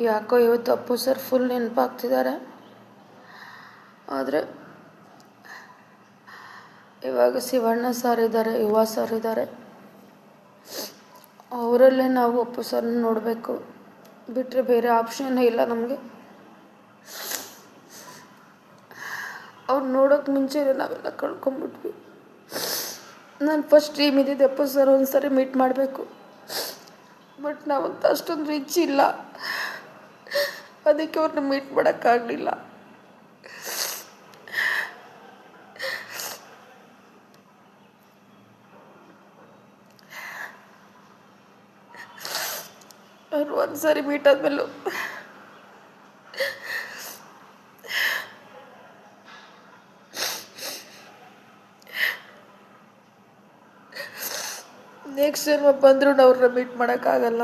ಯಾಕೋ ಇವತ್ತು Appu sir full ನೆನಪಾಗ್ತಿದ್ದಾರೆ. ಆದರೆ ಇವಾಗ ಶಿವಣ್ಣ ಸರ್ ಇದ್ದಾರೆ, ಯುವ ಸರ್ ಇದ್ದಾರೆ. ಅವರಲ್ಲೇ ನಾವು ಅಪ್ಪು ಸರ್ನ ನೋಡಬೇಕು, ಬಿಟ್ಟರೆ ಬೇರೆ ಆಪ್ಷನ್ನೇ ಇಲ್ಲ ನಮಗೆ. ಅವ್ರು ನೋಡೋಕ್ಕೆ ಮುಂಚೆನೇ ನಾವೆಲ್ಲ ಕಳ್ಕೊಂಬಿಟ್ವಿ. ನಾನು ಫಸ್ಟ್ ಡ್ರೀಮ್ ಇದ್ದಿದ್ದು ಅಪ್ಪು ಸರ್ ಒಂದು ಸರಿ ಮೀಟ್ ಮಾಡಬೇಕು. ಬಟ್ ನಾವಂತ ಅಷ್ಟೊಂದು ರಿಚ್ ಇಲ್ಲ, ಅದಕ್ಕೆ ಅವ್ರನ್ನ ಮೀಟ್ ಮಾಡೋಕ್ಕಾಗಲಿಲ್ಲ. ಅವ್ರು ಒಂದು ಸಾರಿ ಮೀಟ್ ಆದಮೇಲೂ ನೆಕ್ಸ್ಟ್ ಜನ್ಮ ಬಂದರೂ ಅವ್ರನ್ನ ಮೀಟ್ ಮಾಡೋಕ್ಕಾಗಲ್ಲ.